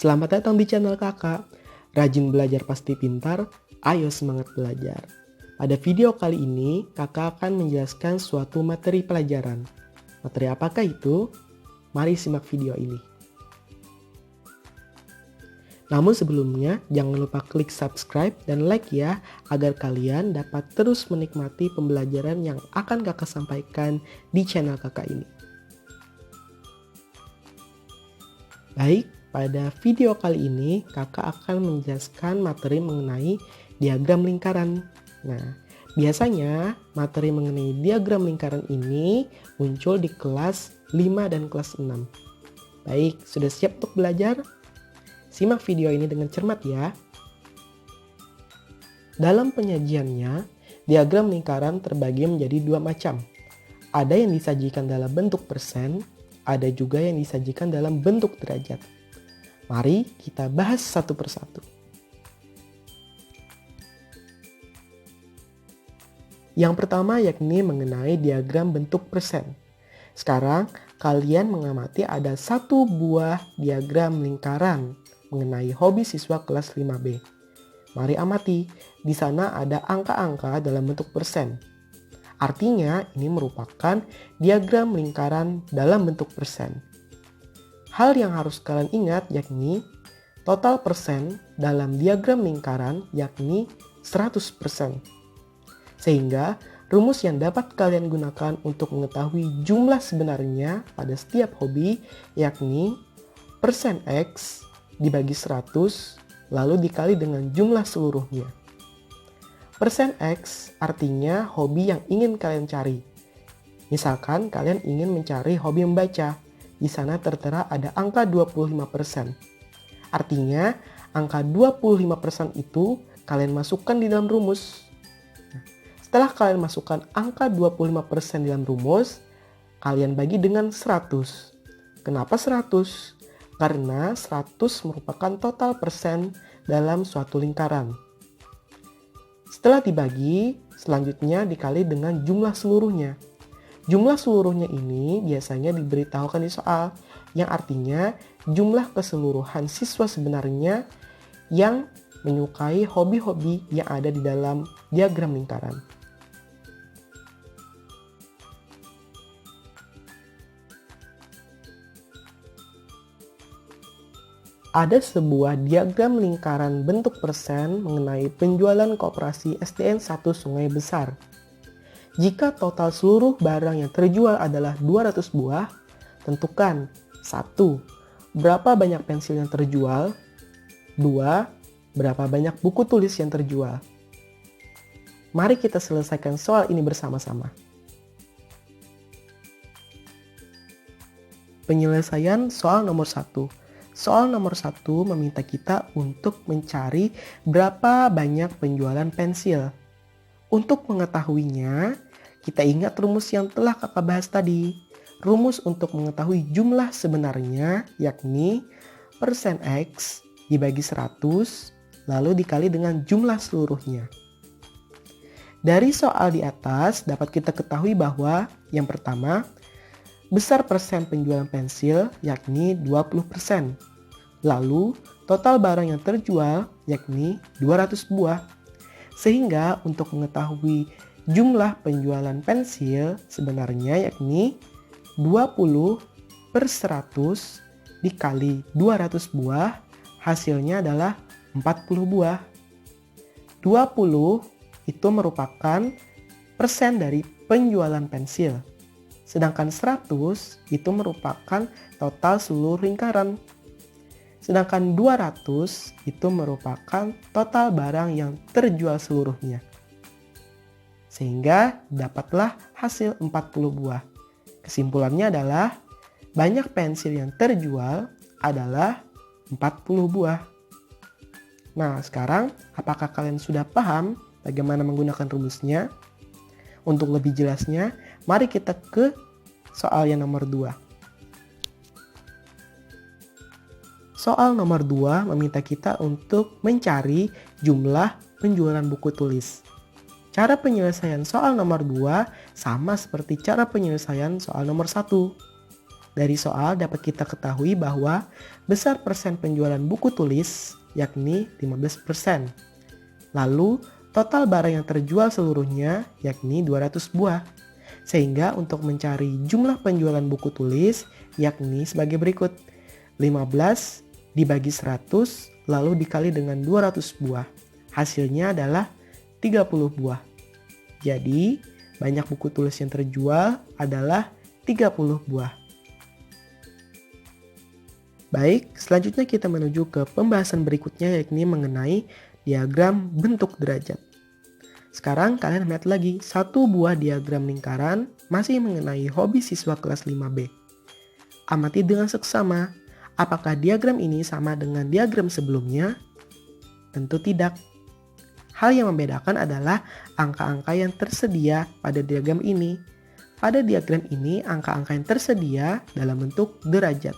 Selamat datang di channel kakak. Rajin belajar pasti pintar, ayo semangat belajar. Pada video kali ini, kakak akan menjelaskan suatu materi pelajaran. Materi apakah itu? Mari simak video ini. Namun sebelumnya, jangan lupa klik subscribe dan like ya, agar kalian dapat terus menikmati pembelajaran yang akan kakak sampaikan di channel kakak ini. Baik, pada video kali ini kakak akan menjelaskan materi mengenai diagram lingkaran. Nah, biasanya materi mengenai diagram lingkaran ini muncul di kelas 5 dan kelas 6. Baik, sudah siap untuk belajar? Simak video ini dengan cermat ya. Dalam penyajiannya, diagram lingkaran terbagi menjadi dua macam. Ada yang disajikan dalam bentuk persen, ada juga yang disajikan dalam bentuk derajat. Mari kita bahas satu persatu. Yang pertama yakni mengenai diagram bentuk persen. Sekarang kalian mengamati ada satu buah diagram lingkaran mengenai hobi siswa kelas 5B. Mari amati, di sana ada angka-angka dalam bentuk persen. Artinya ini merupakan diagram lingkaran dalam bentuk persen. Hal yang harus kalian ingat yakni total persen dalam diagram lingkaran yakni 100%. Sehingga rumus yang dapat kalian gunakan untuk mengetahui jumlah sebenarnya pada setiap hobi yakni persen X dibagi 100 lalu dikali dengan jumlah seluruhnya. Persen X artinya hobi yang ingin kalian cari. Misalkan kalian ingin mencari hobi membaca. Di sana tertera ada angka 25%. Artinya angka 25% itu kalian masukkan di dalam rumus. Setelah kalian masukkan angka 25% di dalam rumus, kalian bagi dengan 100. Kenapa 100? Karena 100 merupakan total persen dalam suatu lingkaran. Setelah dibagi, selanjutnya dikali dengan jumlah seluruhnya. Jumlah seluruhnya ini biasanya diberitahukan di soal, yang artinya jumlah keseluruhan siswa sebenarnya yang menyukai hobi-hobi yang ada di dalam diagram lingkaran. Ada sebuah diagram lingkaran bentuk persen mengenai penjualan koperasi SDN 1 Sungai Besar. Jika total seluruh barang yang terjual adalah 200 buah, tentukan 1. Berapa banyak pensil yang terjual? 2. Berapa banyak buku tulis yang terjual? Mari kita selesaikan soal ini bersama-sama. Penyelesaian soal nomor 1. Soal nomor 1 meminta kita untuk mencari berapa banyak penjualan pensil. Untuk mengetahuinya, kita ingat rumus yang telah kakak bahas tadi. Rumus untuk mengetahui jumlah sebenarnya yakni persen X dibagi 100 lalu dikali dengan jumlah seluruhnya. Dari soal di atas dapat kita ketahui bahwa yang pertama, besar persen penjualan pensil yakni 20%. Lalu total barang yang terjual yakni 200 buah. Sehingga untuk mengetahui jumlah penjualan pensil sebenarnya yakni 20/100 dikali 200 buah, hasilnya adalah 40 buah. 20 itu merupakan persen dari penjualan pensil. Sedangkan 100 itu merupakan total seluruh lingkaran. Sedangkan 200 itu merupakan total barang yang terjual seluruhnya. Sehingga dapatlah hasil 40 buah. Kesimpulannya adalah banyak pensil yang terjual adalah 40 buah. Nah, sekarang apakah kalian sudah paham bagaimana menggunakan rumusnya? Untuk lebih jelasnya, mari kita ke soal yang nomor 2. Soal nomor 2 meminta kita untuk mencari jumlah penjualan buku tulis. Cara penyelesaian soal nomor 2 sama seperti cara penyelesaian soal nomor 1. Dari soal dapat kita ketahui bahwa besar persen penjualan buku tulis yakni 15%. Lalu total barang yang terjual seluruhnya yakni 200 buah. Sehingga untuk mencari jumlah penjualan buku tulis yakni sebagai berikut. 15 dibagi 100 lalu dikali dengan 200 buah. Hasilnya adalah 30 buah. Jadi banyak buku tulis yang terjual adalah 30 buah. Baik, selanjutnya kita menuju ke pembahasan berikutnya yakni mengenai diagram bentuk derajat. Sekarang kalian lihat lagi satu buah diagram lingkaran masih mengenai hobi siswa kelas 5B. Amati dengan seksama, apakah diagram ini sama dengan diagram sebelumnya? Tentu tidak. Hal yang membedakan adalah angka-angka yang tersedia pada diagram ini. Pada diagram ini, angka-angka yang tersedia dalam bentuk derajat.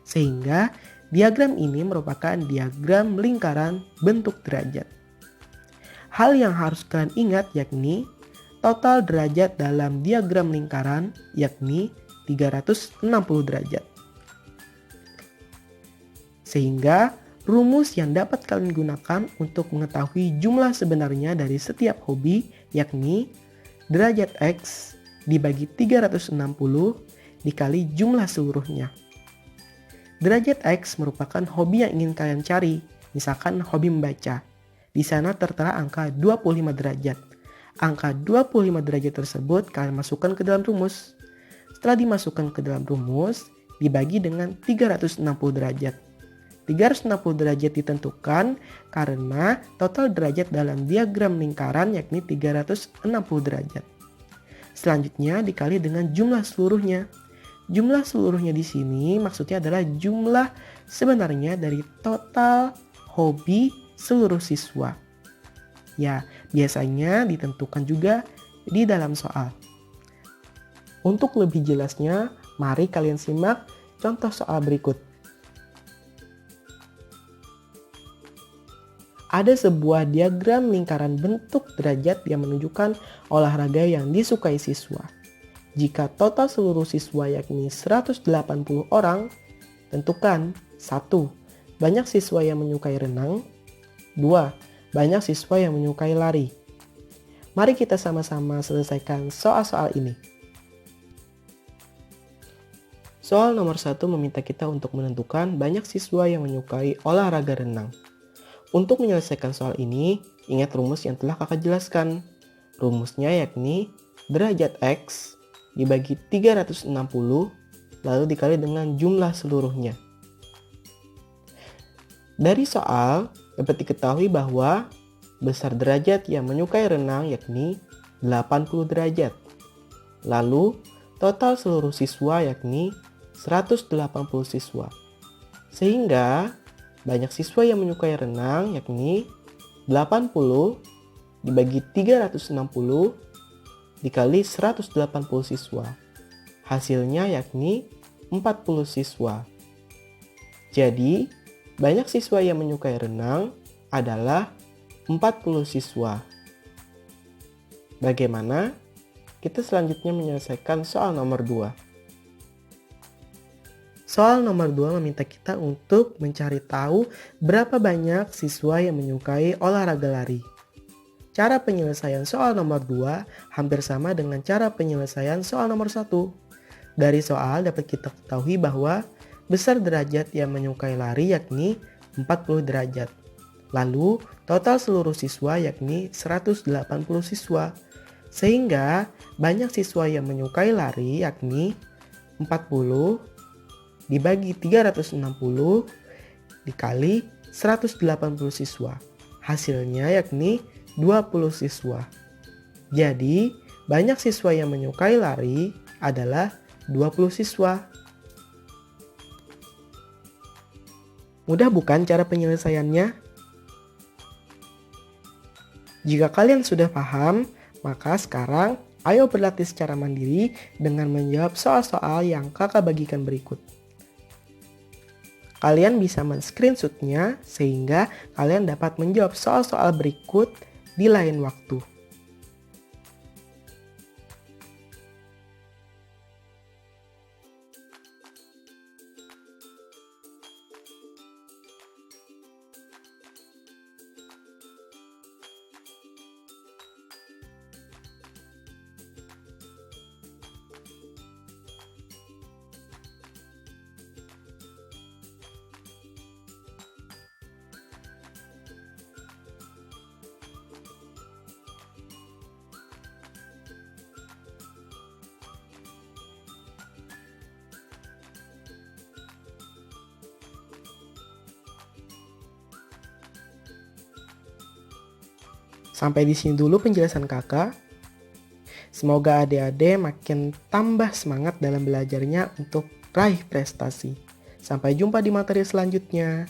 Sehingga diagram ini merupakan diagram lingkaran bentuk derajat. Hal yang harus kalian ingat yakni total derajat dalam diagram lingkaran yakni 360 derajat. Sehingga rumus yang dapat kalian gunakan untuk mengetahui jumlah sebenarnya dari setiap hobi yakni derajat X dibagi 360 dikali jumlah seluruhnya. Derajat X merupakan hobi yang ingin kalian cari, misalkan hobi membaca. Di sana tertera angka 25 derajat. Angka 25 derajat tersebut kalian masukkan ke dalam rumus. Setelah dimasukkan ke dalam rumus, dibagi dengan 360 derajat. 360 derajat ditentukan karena total derajat dalam diagram lingkaran yakni 360 derajat. Selanjutnya dikali dengan jumlah seluruhnya. Jumlah seluruhnya di sini maksudnya adalah jumlah sebenarnya dari total hobi seluruh siswa. Ya, biasanya ditentukan juga di dalam soal. Untuk lebih jelasnya, mari kalian simak contoh soal berikut. Ada sebuah diagram lingkaran bentuk derajat yang menunjukkan olahraga yang disukai siswa. Jika total seluruh siswa yakni 180 orang, tentukan 1. Banyak siswa yang menyukai renang. 2. Banyak siswa yang menyukai lari. Mari kita sama-sama selesaikan soal-soal ini. Soal nomor 1 meminta kita untuk menentukan banyak siswa yang menyukai olahraga renang. Untuk menyelesaikan soal ini, ingat rumus yang telah kakak jelaskan. Rumusnya yakni derajat X dibagi 360 lalu dikali dengan jumlah seluruhnya. Dari soal dapat diketahui bahwa besar derajat yang menyukai renang yakni 80 derajat. Lalu total seluruh siswa yakni 180 siswa. Sehingga banyak siswa yang menyukai renang yakni 80 dibagi 360 dikali 180 siswa. Hasilnya yakni 40 siswa. Jadi, banyak siswa yang menyukai renang adalah 40 siswa. Bagaimana? Kita selanjutnya menyelesaikan soal nomor 2. Soal nomor 2 meminta kita untuk mencari tahu berapa banyak siswa yang menyukai olahraga lari. Cara penyelesaian soal nomor 2 hampir sama dengan cara penyelesaian soal nomor 1. Dari soal dapat kita ketahui bahwa besar derajat yang menyukai lari yakni 40 derajat. Lalu total seluruh siswa yakni 180 siswa. Sehingga banyak siswa yang menyukai lari yakni 40 dibagi 360 dikali 180 siswa. Hasilnya yakni 20 siswa. Jadi, banyak siswa yang menyukai lari adalah 20 siswa. Mudah bukan cara penyelesaiannya? Jika kalian sudah paham, maka sekarang ayo berlatih secara mandiri dengan menjawab soal-soal yang kakak bagikan berikut. Kalian bisa men-screenshotnya sehingga kalian dapat menjawab soal-soal berikut di lain waktu. Sampai di sini dulu penjelasan kakak. Semoga adik-adik makin tambah semangat dalam belajarnya untuk raih prestasi. Sampai jumpa di materi selanjutnya.